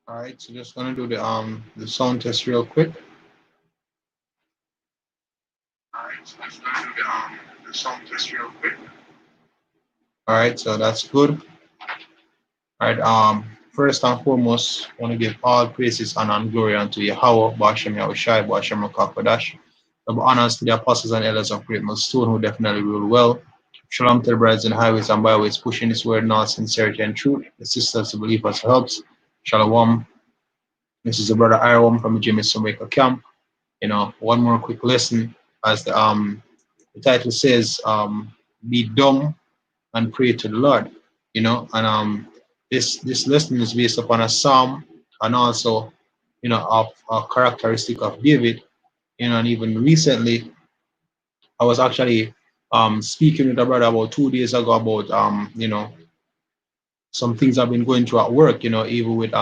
All right, so just gonna do the sound test real quick. All right, so just gonna do the sound test real quick. All right, so that's good. All right, first and foremost, I want to give all praises and glory unto Yahweh, Bashem Yahushai, Bashem Rakakwadash. Double honors to the apostles and elders of Great Millstone who definitely rule well. Shalom to the brides and highways and byways pushing this word in all sincerity and truth. The sisters, the believers, the helps. Shalom. This is the brother Iron from the Jameson Waker camp. One more quick lesson, as the title says, be dumb and pray to the Lord. This lesson is based upon a psalm and also of a characteristic of David. And even recently I was actually speaking with a brother about 2 days ago about some things I've been going through at work, even with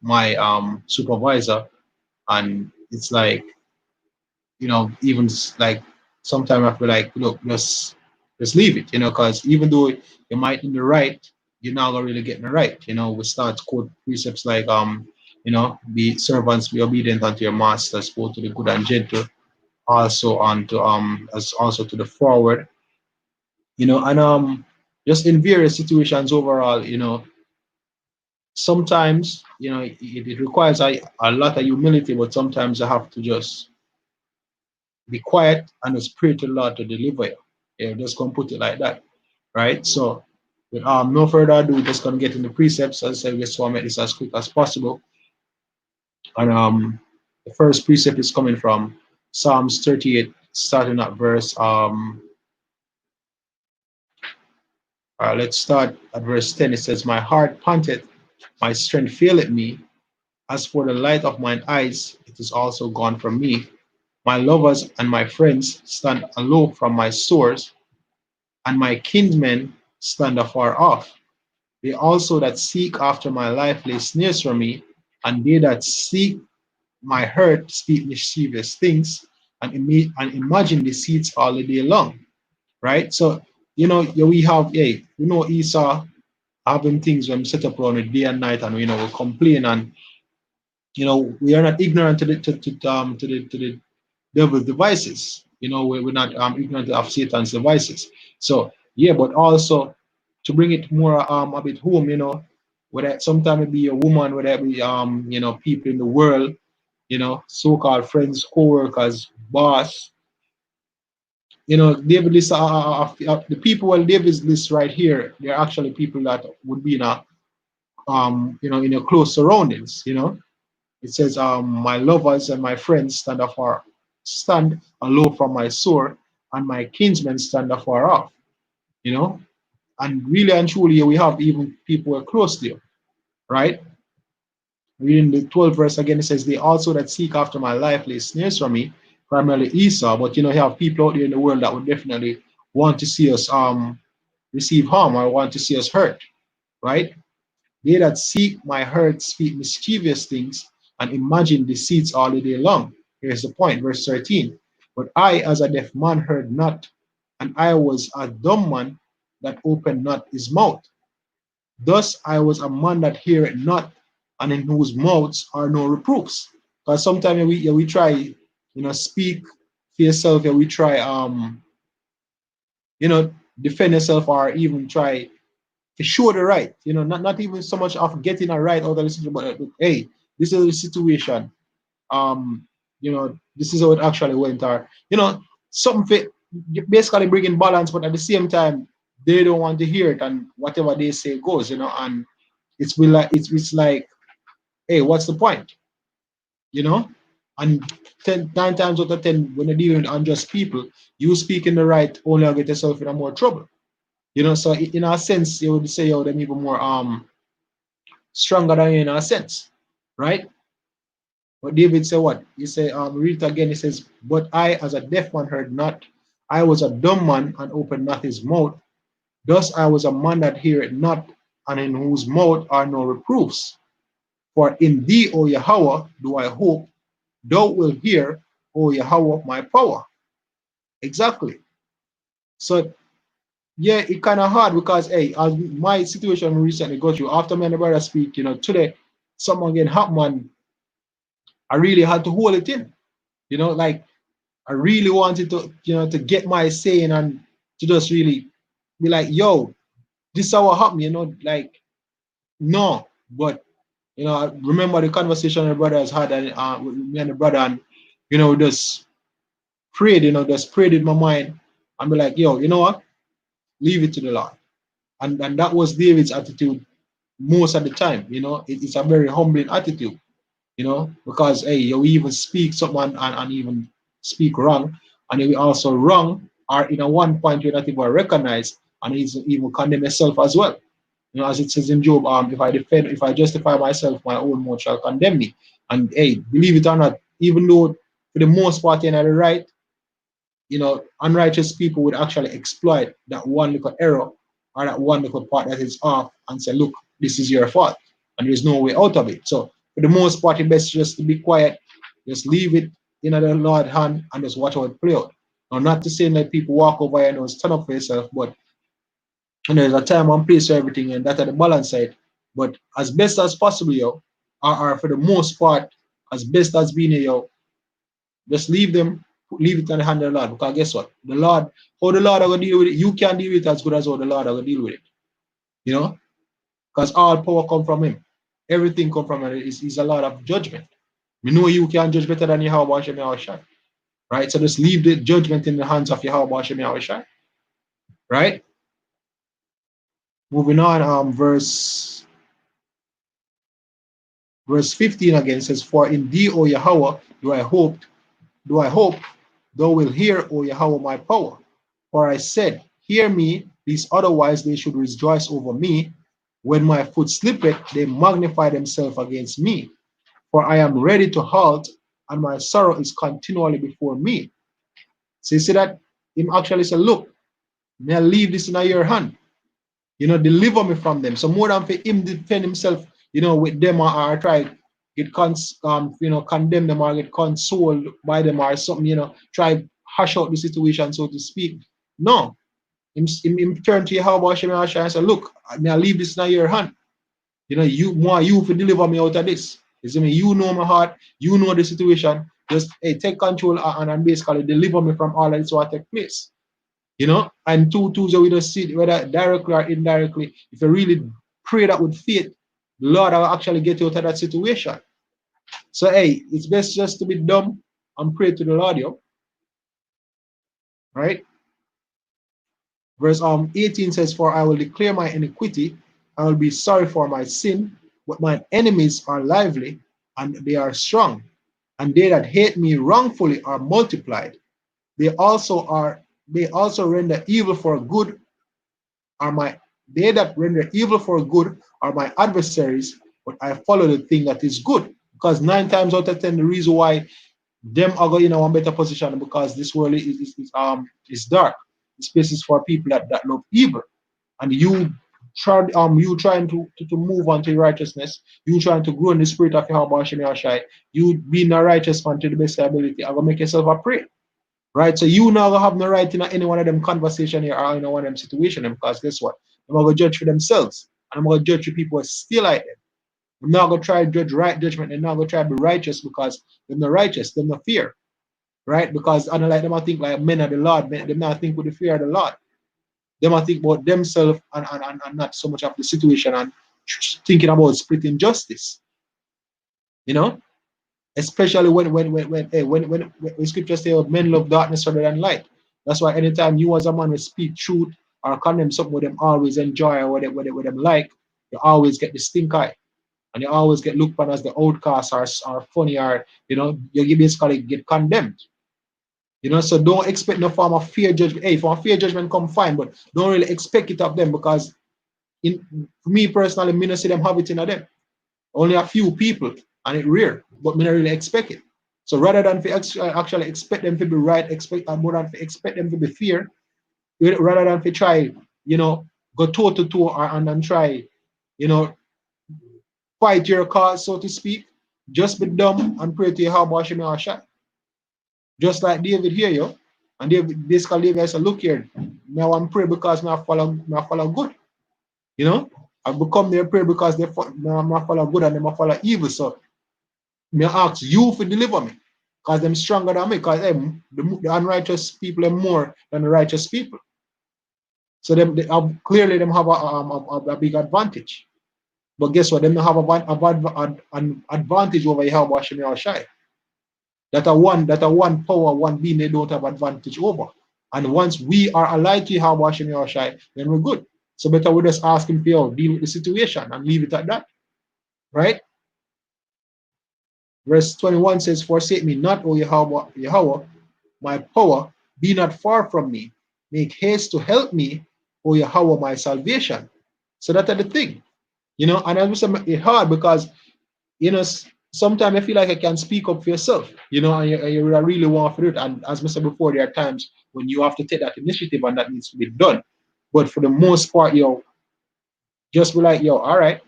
my supervisor. And it's like, even like sometimes I feel like, look, just leave it, because even though you might in the right, you're not gonna really get in the right. We start to quote precepts like be servants, be obedient unto your masters, both to the good and gentle, also on to as also to the forward, and just in various situations overall, sometimes it requires a lot of humility, but sometimes I have to just be quiet and just pray to the Lord to deliver you. Yeah, just gonna put it like that, right? So, with no further ado, we're just gonna get into precepts. As I said, we just want to make this as quick as possible. And the first precept is coming from Psalms 38, starting at verse let's start at verse 10. It says, "My heart panteth, my strength faileth me. As for the light of mine eyes, it is also gone from me. My lovers and my friends stand aloof from my sores, and my kinsmen stand afar off. They also that seek after my life lay snares for me, and they that seek my hurt speak mischievous things, and imagine deceits all the day long." Right? So, yeah, we have, hey, Esau having things when set up around it day and night, and we complain, and we are not ignorant to the devil's devices. We're not ignorant of Satan's devices. So yeah, but also to bring it more a bit home, whether sometimes it be a woman, whether it be people in the world, so-called friends, co-workers, boss. David list the people. Well, David's list right here, they're actually people that would be in a in your close surroundings. It says, "My lovers and my friends stand aloof from my sore, and my kinsmen stand afar off." You know, and really and truly, we have even people who are close to you, right? Reading the 12th verse again, it says, "They also that seek after my life lay snares for me," primarily Esau, but you have people out there in the world that would definitely want to see us receive harm or want to see us hurt, right? "They that seek my hurt speak mischievous things and imagine deceits all the day long." Here's the point, verse 13. "But I, as a deaf man, heard not, and I was a dumb man that opened not his mouth. Thus I was a man that heareth not, and in whose mouths are no reproofs." Because sometimes we try, speak for yourself, we try, you know, defend yourself or even try to show the right, not even so much of getting a right out of the situation, but hey, this is the situation. This is how it actually went, or something fit, basically bringing balance, but at the same time, they don't want to hear it, and whatever they say goes, and it's like, hey, what's the point, you know? And 9 times out of 10, when you're dealing with unjust people, you speaking the right only will get yourself in a more trouble. So in a sense, you would say, them even more stronger than you in a sense, right? But David said what? He said, read it again. He says, "But I, as a deaf man, heard not. I was a dumb man and opened not his mouth. Thus I was a man that heareth not, and in whose mouth are no reproofs. For in thee, O Yahweh, do I hope. Thou wilt hear, O Yahweh, my power." Exactly. So yeah, it kind of hard because, hey, as my situation recently got through after me and the brother speak, today, something again happened, and I really had to hold it in. Like I really wanted to, to get my saying and to just really be like, yo, this is what happened, like, no. But, I remember the conversation the brothers had and with me and the brother, and, just prayed, just prayed in my mind and be like, yo, you know what? Leave it to the Lord. And that was David's attitude most of the time, it's a very humbling attitude, because hey, you even speak something and even speak wrong, and you also wrong, or in a one point you're not even recognize, and he's even condemn yourself as well. As it says in Job, if I justify myself, my own mouth shall condemn me. And hey, believe it or not, even though for the most part you're not right, unrighteous people would actually exploit that one little error or that one little part that is off and say, look, this is your fault. And there's no way out of it. So for the most part, it's best just to be quiet, just leave it in the Lord's hand and just watch how it play out. Now, not to say that people walk over and stand up for yourself, but there's a time and place for everything, and that's at the balance side. But as best as possible, or for the most part, as best as being just leave it in the hand of the Lord. Because guess what? How the Lord are gonna deal with it, you can't deal with it as good as how the Lord are gonna deal with it. You know? Because all power come from him. Everything come from him. Is a lot of judgment. We know you can judge better than Yahweh Hashem Yahushai. Right? So just leave the judgment in the hands of Yahweh Hashem Yahushai. Right? Moving on, verse 15 again says, for in thee, O Yahweh, do I hope, thou will hear, O Yahweh, my power. For I said, hear me, lest otherwise they should rejoice over me. When my foot slippeth, they magnify themselves against me. For I am ready to halt, and my sorrow is continually before me. So you see that him actually said, look, may I leave this in your hand. Deliver me from them. So more than for him defend himself, with them, or try get condemn them or get consoled by them or something, try hash out the situation, so to speak. No. Him turn to Yahweh Hashem and say, look, may I leave this in your hand. You for deliver me out of this. You see me, you know my heart, you know the situation. Just hey, take control and basically deliver me from all of this what take place. And two, so we just see it, whether directly or indirectly. If you really pray that with faith, the Lord will actually get you out of that situation. So hey, it's best just to be dumb and pray to the Lord, right? Verse 18 says, for I will declare my iniquity, I will be sorry for my sin, but my enemies are lively and they are strong, and they that hate me wrongfully are multiplied. They also render evil for good, they that render evil for good are my adversaries, but I follow the thing that is good. Because 9 times out of 10, the reason why them are going in a one better position, because this world is dark. This place is for people that love evil. And you trying to move on to righteousness, you trying to grow in the spirit of Yahweh Hashem Yahushai, you being a righteous man to the best ability, I'm gonna make yourself a prey. Right? So you now have no right in any one of them conversation here or in one of them situation, because guess what? I'm gonna judge for themselves. And I'm gonna judge for people who still like them. I'm not gonna try to judge right judgment, they're not gonna try to be righteous because they're not righteous, they're not fear. Right? Because I don't like them, I think like men of the Lord, they not think with the fear of the Lord. They might think about themselves and not so much of the situation and thinking about splitting justice. Especially when scripture say men love darkness rather than light. That's why anytime you as a man will speak truth or condemn something with them always enjoy or what them like, you always get the stink eye. And you always get looked upon as the outcast or funny, or you basically get condemned. So don't expect no form of fear judgment. Hey, for fear judgment come fine, but don't really expect it of them, because for me personally, me not see them have it in them. Only a few people, and it's rare, but me not really expect it. So rather than actually expect them to be right, more than expect them to be fear, rather than to try, go toe to toe and try, fight your cause, so to speak, just be dumb and pray to Yahweh Hashem Yahushai. Just like David here, and David basically David said, look here, now I'm pray because I follow good. I become their prey because they follow good and they follow evil. So me ask you to deliver me. Because them stronger than me. Because the unrighteous people are more than the righteous people. So they have, clearly them have a big advantage. But guess what? Them have an advantage over Yahweh Hashem Yahushai. That a one power, one being they don't have advantage over. And once we are allied to Yahweh Hashem Yahushai, then we're good. So better we just ask him to deal with the situation and leave it at that. Right? Verse 21 says, forsake me not, O Yahweh, my power, be not far from me. Make haste to help me, O Yahweh, my salvation. So that's the thing. And I was it's hard because, sometimes I feel like I can speak up for yourself, and you really want to do it. And as I said before, there are times when you have to take that initiative and that needs to be done. But for the most part, just be like, all right,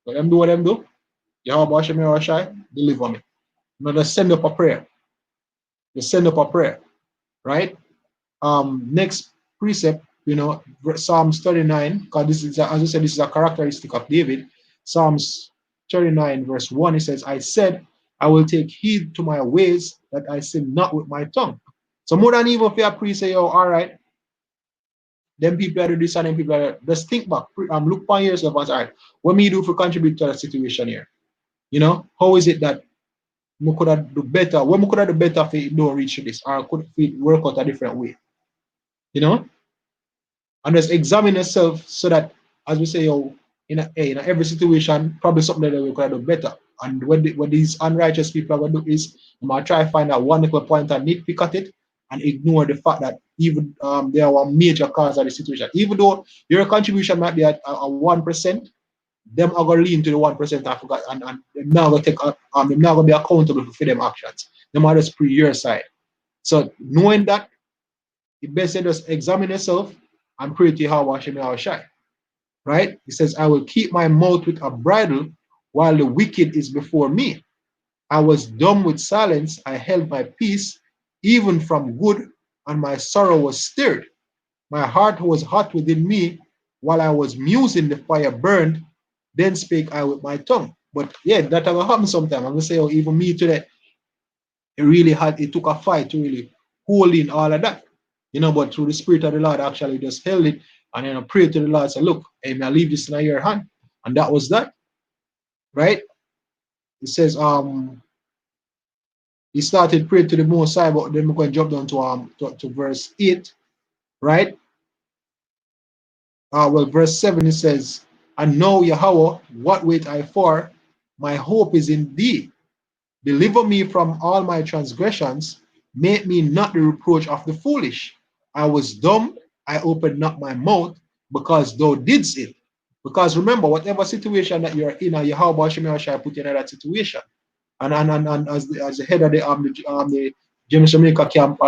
let them do what them do. Yahweh Hashem Yahushai, deliver me. Just send up a prayer. Just send up a prayer, right? Next precept, Psalms 39, because this is, as I said, this is a characteristic of David. Psalms 39, verse 1, it says, I said, I will take heed to my ways, that I sin not with my tongue. So more than even if you priest say, all right, them people are do this and them people are, just think back, look upon yourself and say, all right, what me do for contribute to the situation here? How is it that we could have do better? When we could have do better if it don't reach this, or could it work out a different way? And just examine yourself so that, as we say, in every situation, probably something that we could have do better. And what these unrighteous people are going to do is, I'm going to try to find out one little point and nitpick at it and ignore the fact that even they are a major cause of the situation. Even though your contribution might be at a 1%, them are going to lean to the 1% I forgot, and they're not going to take they're not going to be accountable for them actions. They might just pre your side. So knowing that, you best just examine yourself and pray to Yahweh Hashem Yahushai. Right? He says, I will keep my mouth with a bridle while the wicked is before me. I was dumb with silence, I held my peace, even from good, and my sorrow was stirred. My heart was hot within me, while I was musing, the fire burned, then spake I with my tongue. But yeah, that will happen sometime. I'm gonna say, even me today, it took a fight to really hold in all of that. But through the Spirit of the Lord, I actually just held it and then I prayed to the Lord, say, look, hey, may I leave this in your hand? And that was that. Right? It says, he started praying to the Most High, but then we're going to jump down to verse 8, right? Verse 7, it says, and now, Yahweh, what wait I for? My hope is in thee. Deliver me from all my transgressions. Make me not the reproach of the foolish. I was dumb, I opened not my mouth, because thou didst it. Because remember, whatever situation that you're in, Yahweh Hashem Yahushai put you in that situation. And as the head of the James Jamaica camp,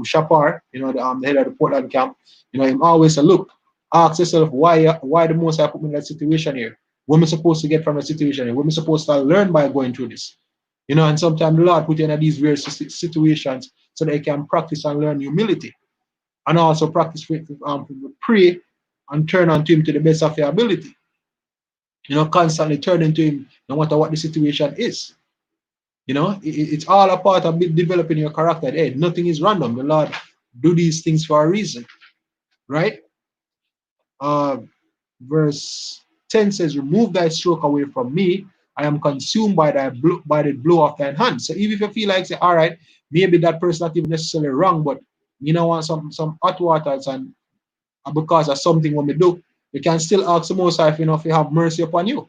Shapar, the head of the Portland camp, him always say, look, ask yourself why the Most High put me in that situation here. What am I supposed to get from the situation here? What am I supposed to learn by going through this? And sometimes the Lord put you in these various situations so that you can practice and learn humility. And also practice pray and turn unto him to the best of your ability. Constantly turning to him no matter what the situation is. It's all a part of developing your character. Hey, nothing is random. The Lord do these things for a reason. Right? Verse 10 says, remove thy stroke away from me. I am consumed by the blow of thine hand. So even if you feel like, say, all right, maybe that person not even necessarily wrong, but want some hot waters and because of something when we do, you can still ask the Most High if he have mercy upon you.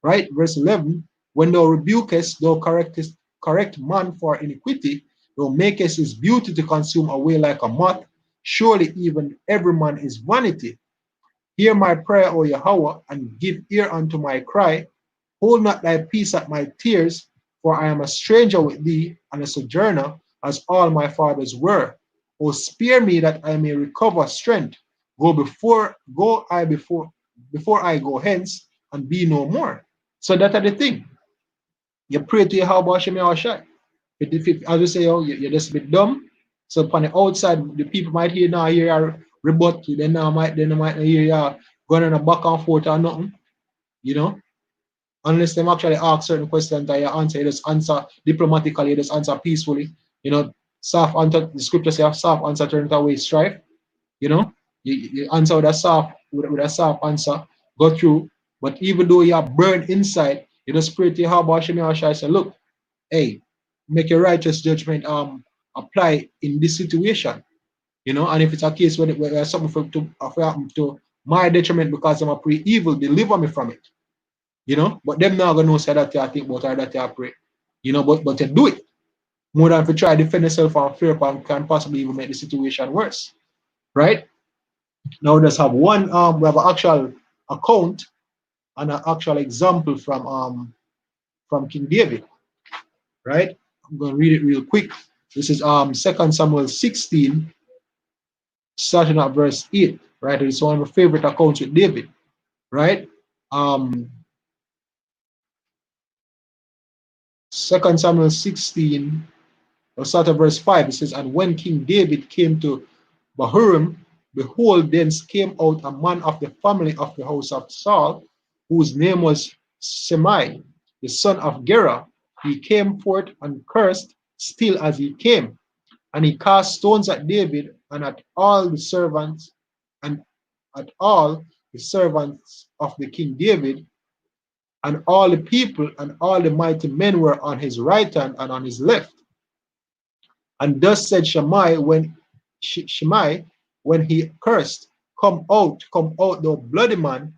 Right? Verse 11, when thou rebukest, thou correct man for iniquity, thou makest his beauty to consume away like a moth. Surely even every man is vanity. Hear my prayer, O Yahweh, and give ear unto my cry. Hold not thy peace at my tears, for I am a stranger with thee, and a sojourner, as all my fathers were. O spare me that I may recover strength. Before I go hence, and be no more. So that's the thing. You pray to Yahweh Hashem Yahushai. As we say, you're just a bit dumb. So upon the outside, the people might hear you rebut you, then they might hear you going on a back and forth or nothing. you know, unless them actually ask certain questions that you answer, you just answer diplomatically, you just answer peacefully, you know, soft answer, the scripture says soft answer turns away strife, you know, you answer with a soft, with a soft answer, go through, but even though you are burned inside, you just pray to Yahweh Hashem Yahushua, say, look, hey, make your righteous judgment apply in this situation, you know, and if it's a case where something for happen to my detriment because I'm a pre evil, deliver me from it, you know. But them not gonna know say that you think about or that you pray, you know. But you do it more than if you try to defend yourself from fear and can possibly even make the situation worse, right? Now we just have one we have an actual account and an actual example from King David, right? I'm gonna read it real quick. This is 2 Samuel 16, starting at verse 8, right? It's one of my favorite accounts with David, right? 2 Samuel 16, or start at verse 5, it says, and when King David came to Bahurim, behold, thence came out a man of the family of the house of Saul, whose name was Shimei, the son of Gera. He came forth and cursed still as he came, and he cast stones at David and at all the servants and at all the servants of the King David, and all the people and all the mighty men were on his right hand and on his left. And thus said Shimei when he cursed, come out, thou bloody man,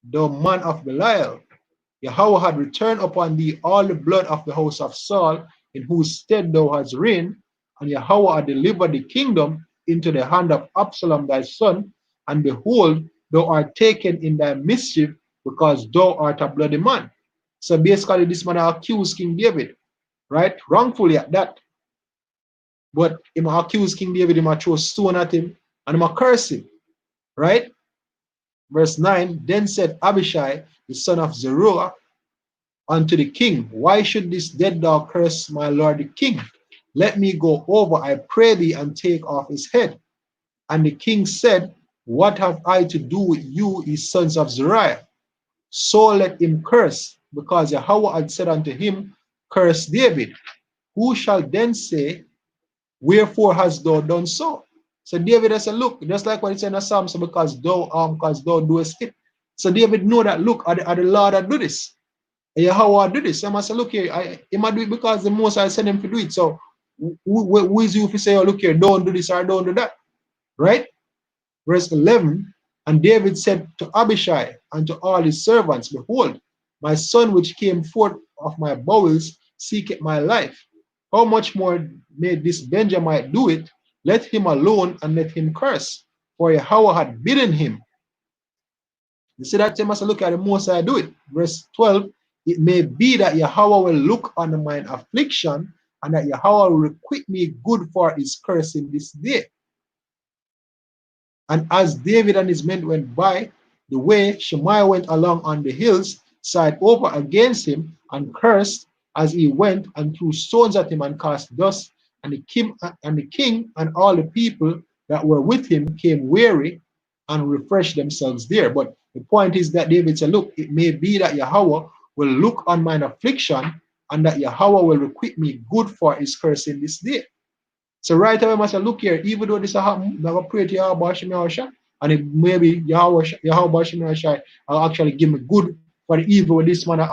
thou man of Belial. Yahweh had returned upon thee all the blood of the house of Saul, in whose stead thou hast reigned, and Yahweh had delivered the kingdom into the hand of Absalom thy son, and behold, thou art taken in thy mischief, because thou art a bloody man. So basically, this man accused King David, right? Wrongfully at that. But him accuse King David, him throw stone at him, and him curse him, right? Verse 9, then said Abishai, the son of Zeruiah, unto the king, why should this dead dog curse my lord the king? Let me go over, I pray thee, and take off his head. And the king said, what have I to do with you, ye sons of Zeruiah? So let him curse, because Yahweh had said unto him, curse David. Who shall then say, wherefore hast thou done so? So David has said, look, just like what it said in the Psalm, so because thou doest it. So David know that, look, are the Lord that do this. And Yahweh do this. So I must say, look here, he might do it because the Most I send him to do it. So who is you if you say, oh, look here, don't do this or don't do that, right? Verse 11, and David said to Abishai and to all his servants, behold, my son which came forth of my bowels seeketh my life. How much more may this Benjamite do it? Let him alone and let him curse, for Yahweh had bidden him. You see that you must look at the most I do it. Verse 12, it may be that Yahweh will look on mine affliction, and that Yahweh will requite me good for his cursing this day. And as David and his men went by the way, Shimei went along on the hills, side over against him, and cursed as he went, and threw stones at him and cast dust. And the king and all the people that were with him came weary and refreshed themselves there. But the point is that David said, look, it may be that Yahweh will look on mine affliction, and that Yahweh will requite me good for his cursing this day. So right away, I must say, look here, even though this happen, I'm going to pray to Yahweh Hashem Yahushua, and it maybe Yahweh Hashem Yahushua will actually give me good for the evil with this man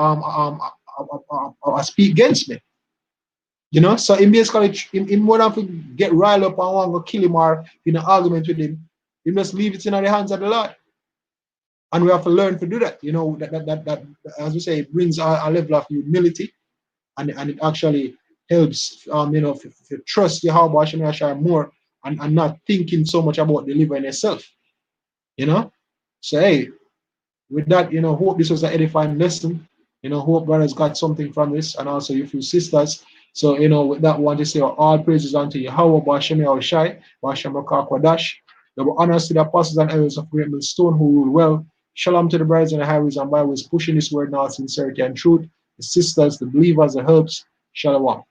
speak against me. You know, so in basically, in more than to get riled up and want to kill him or in an argument with him, you must leave it in the hands of the Lord. And we have to learn to do that. You know, that as we say, it brings a level of humility, and it actually helps, you know, if you trust Yahweh Hashem Yahushua more and not thinking so much about delivering yourself. You know, so hey, with that, you know, hope this was an edifying lesson. You know, hope brothers got something from this, and also you few sisters. So, you know, with that, we want to say all praises unto Yahweh Bashem Yahushai, Bashem Kwadash. Double honors to the apostles and elders of Great Millstone who rule well. Shalom to the brothers in the highways and byways pushing this word now, sincerity and truth. The sisters, the believers, the helps. Shalom.